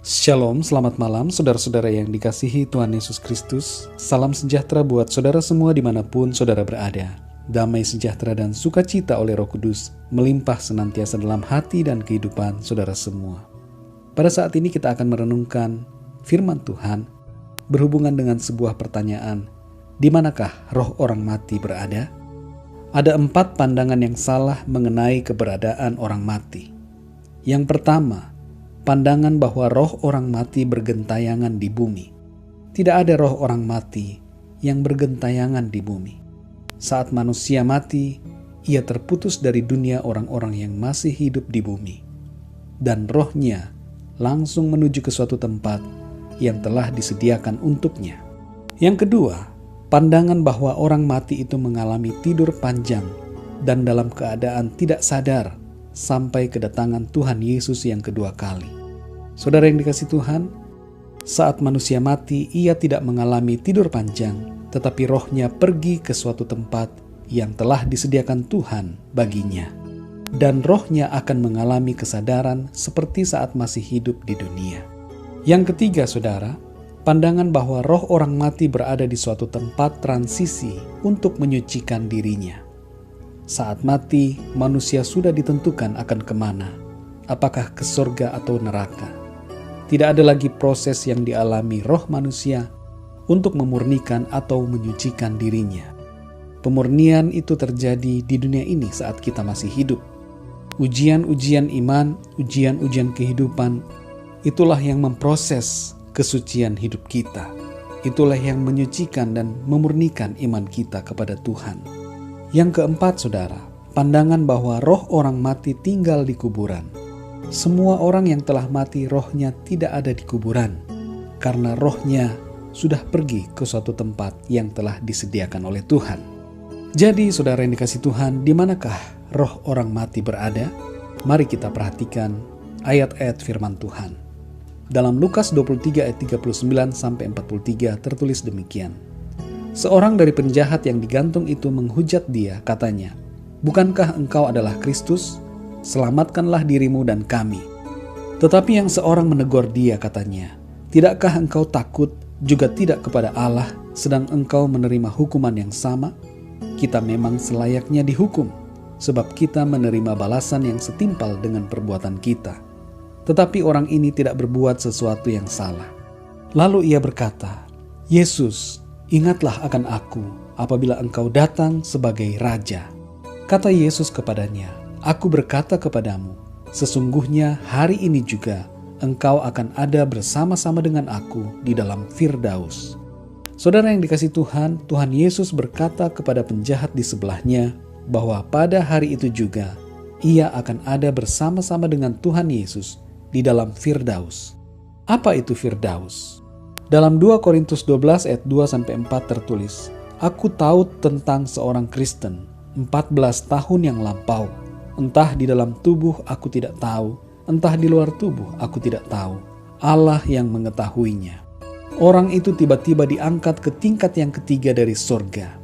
Shalom, selamat malam saudara-saudara yang dikasihi Tuhan Yesus Kristus. Salam sejahtera buat saudara semua dimanapun saudara berada. Damai sejahtera dan sukacita oleh Roh Kudus melimpah senantiasa dalam hati dan kehidupan saudara semua. Pada saat ini kita akan merenungkan firman Tuhan berhubungan dengan sebuah pertanyaan, di manakah roh orang mati berada? Ada 4 pandangan yang salah mengenai keberadaan orang mati. Yang pertama, pandangan bahwa roh orang mati bergentayangan di bumi. Tidak ada roh orang mati yang bergentayangan di bumi. Saat manusia mati, ia terputus dari dunia orang-orang yang masih hidup di bumi. Dan rohnya langsung menuju ke suatu tempat yang telah disediakan untuknya. Yang kedua, pandangan bahwa orang mati itu mengalami tidur panjang dan dalam keadaan tidak sadar sampai kedatangan Tuhan Yesus yang kedua kali. Saudara yang dikasihi Tuhan, saat manusia mati, ia tidak mengalami tidur panjang, tetapi rohnya pergi ke suatu tempat yang telah disediakan Tuhan baginya. Dan rohnya akan mengalami kesadaran seperti saat masih hidup di dunia. Yang ketiga, saudara, pandangan bahwa roh orang mati berada di suatu tempat transisi untuk menyucikan dirinya. Saat mati, manusia sudah ditentukan akan kemana, apakah ke surga atau neraka. Tidak ada lagi proses yang dialami roh manusia untuk memurnikan atau menyucikan dirinya. Pemurnian itu terjadi di dunia ini saat kita masih hidup. Ujian-ujian iman, ujian-ujian kehidupan, itulah yang memproses kesucian hidup kita. Itulah yang menyucikan dan memurnikan iman kita kepada Tuhan. Yang keempat, saudara, pandangan bahwa roh orang mati tinggal di kuburan. Semua orang yang telah mati rohnya tidak ada di kuburan, karena rohnya sudah pergi ke suatu tempat yang telah disediakan oleh Tuhan. Jadi saudara yang dikasihi Tuhan, di manakah roh orang mati berada? Mari kita perhatikan ayat-ayat firman Tuhan. Dalam Lukas 23 ayat 39-43 tertulis demikian. Seorang dari penjahat yang digantung itu menghujat dia, katanya, "Bukankah engkau adalah Kristus? Selamatkanlah dirimu dan kami." Tetapi yang seorang menegur dia, katanya, "Tidakkah engkau takut juga tidak kepada Allah, sedang engkau menerima hukuman yang sama? Kita memang selayaknya dihukum, sebab kita menerima balasan yang setimpal dengan perbuatan kita. Tetapi orang ini tidak berbuat sesuatu yang salah." Lalu ia berkata, "Yesus, ingatlah akan aku apabila engkau datang sebagai Raja." Kata Yesus kepadanya, "Aku berkata kepadamu, sesungguhnya hari ini juga engkau akan ada bersama-sama dengan aku di dalam Firdaus." Saudara yang dikasihi Tuhan, Tuhan Yesus berkata kepada penjahat di sebelahnya bahwa pada hari itu juga ia akan ada bersama-sama dengan Tuhan Yesus di dalam Firdaus. Apa itu Firdaus? Dalam 2 Korintus 12 ayat 2-4 tertulis, "Aku tahu tentang seorang Kristen 14 tahun yang lampau. Entah di dalam tubuh aku tidak tahu, entah di luar tubuh aku tidak tahu. Allah yang mengetahuinya. Orang itu tiba-tiba diangkat ke tingkat yang ketiga dari surga.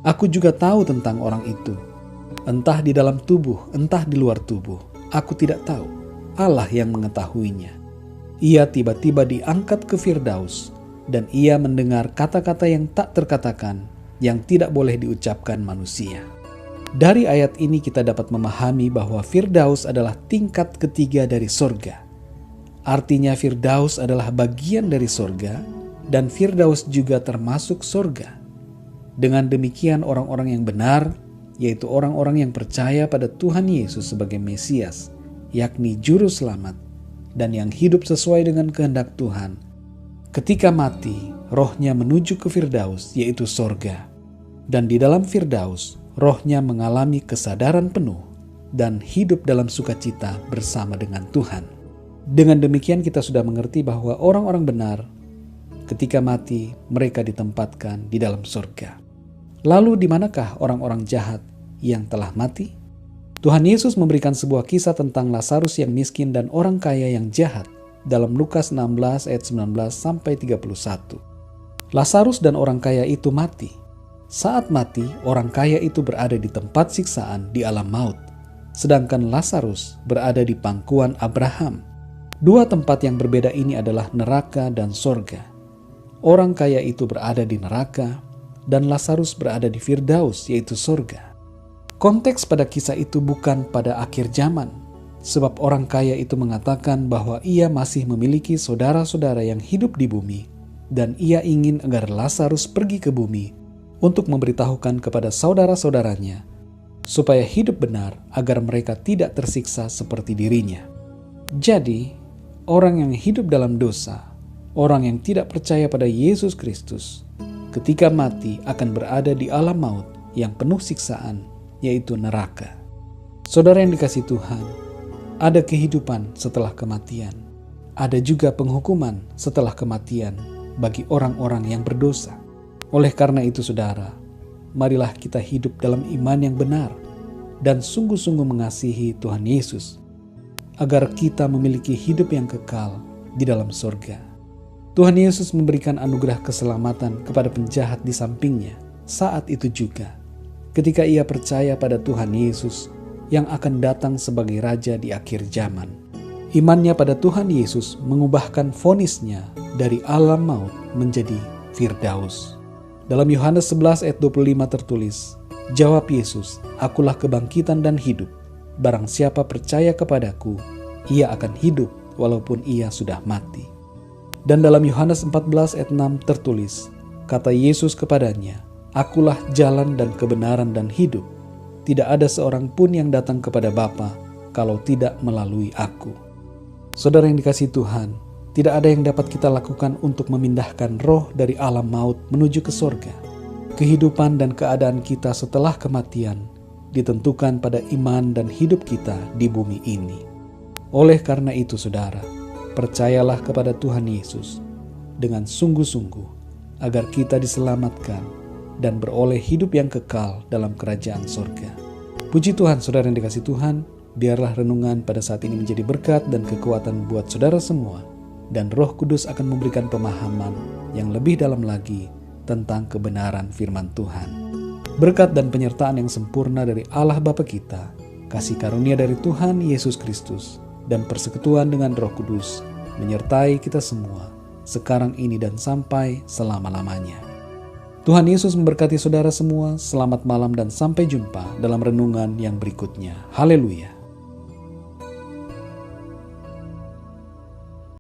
Aku juga tahu tentang orang itu. Entah di dalam tubuh, entah di luar tubuh, aku tidak tahu. Allah yang mengetahuinya. Ia tiba-tiba diangkat ke Firdaus, dan ia mendengar kata-kata yang tak terkatakan, yang tidak boleh diucapkan manusia." Dari ayat ini kita dapat memahami bahwa Firdaus adalah tingkat ketiga dari surga. Artinya Firdaus adalah bagian dari surga, dan Firdaus juga termasuk surga. Dengan demikian orang-orang yang benar, yaitu orang-orang yang percaya pada Tuhan Yesus sebagai Mesias, yakni Juru Selamat, dan yang hidup sesuai dengan kehendak Tuhan, ketika mati, rohnya menuju ke Firdaus, yaitu surga. Dan di dalam Firdaus, rohnya mengalami kesadaran penuh dan hidup dalam sukacita bersama dengan Tuhan. Dengan demikian kita sudah mengerti bahwa orang-orang benar, ketika mati, mereka ditempatkan di dalam surga. Lalu di manakah orang-orang jahat yang telah mati? Tuhan Yesus memberikan sebuah kisah tentang Lazarus yang miskin dan orang kaya yang jahat dalam Lukas 16 ayat 19-31. Lazarus dan orang kaya itu mati. Saat mati, orang kaya itu berada di tempat siksaan di alam maut, sedangkan Lazarus berada di pangkuan Abraham. Dua tempat yang berbeda ini adalah neraka dan sorga. Orang kaya itu berada di neraka, dan Lazarus berada di Firdaus, yaitu sorga. Konteks pada kisah itu bukan pada akhir zaman, sebab orang kaya itu mengatakan bahwa ia masih memiliki saudara-saudara yang hidup di bumi, dan ia ingin agar Lazarus pergi ke bumi untuk memberitahukan kepada saudara-saudaranya, supaya hidup benar agar mereka tidak tersiksa seperti dirinya. Jadi, orang yang hidup dalam dosa, orang yang tidak percaya pada Yesus Kristus, ketika mati akan berada di alam maut yang penuh siksaan, yaitu neraka. Saudara yang dikasihi Tuhan, ada kehidupan setelah kematian. Ada juga penghukuman setelah kematian bagi orang-orang yang berdosa. Oleh karena itu saudara, marilah kita hidup dalam iman yang benar dan sungguh-sungguh mengasihi Tuhan Yesus, agar kita memiliki hidup yang kekal di dalam surga. Tuhan Yesus memberikan anugerah keselamatan kepada penjahat di sampingnya saat itu juga, ketika ia percaya pada Tuhan Yesus yang akan datang sebagai Raja di akhir zaman. Imannya pada Tuhan Yesus mengubahkan vonisnya dari alam maut menjadi Firdaus. Dalam Yohanes 11 ayat 25 tertulis, "Jawab Yesus, akulah kebangkitan dan hidup. Barang siapa percaya kepadaku, ia akan hidup walaupun ia sudah mati." Dan dalam Yohanes 14 ayat 6 tertulis, kata Yesus kepadanya, "Akulah jalan dan kebenaran dan hidup. Tidak ada seorang pun yang datang kepada Bapa kalau tidak melalui aku." Saudara yang dikasihi Tuhan, tidak ada yang dapat kita lakukan untuk memindahkan roh dari alam maut menuju ke sorga. Kehidupan dan keadaan kita setelah kematian ditentukan pada iman dan hidup kita di bumi ini. Oleh karena itu saudara, percayalah kepada Tuhan Yesus dengan sungguh-sungguh agar kita diselamatkan dan beroleh hidup yang kekal dalam kerajaan sorga. Puji Tuhan, saudara yang dikasihi Tuhan, biarlah renungan pada saat ini menjadi berkat dan kekuatan buat saudara semua, dan Roh Kudus akan memberikan pemahaman yang lebih dalam lagi tentang kebenaran firman Tuhan. Berkat dan penyertaan yang sempurna dari Allah Bapa kita, kasih karunia dari Tuhan Yesus Kristus, dan persekutuan dengan Roh Kudus menyertai kita semua sekarang ini dan sampai selama-lamanya. Tuhan Yesus memberkati saudara semua. Selamat malam dan sampai jumpa dalam renungan yang berikutnya. Haleluya.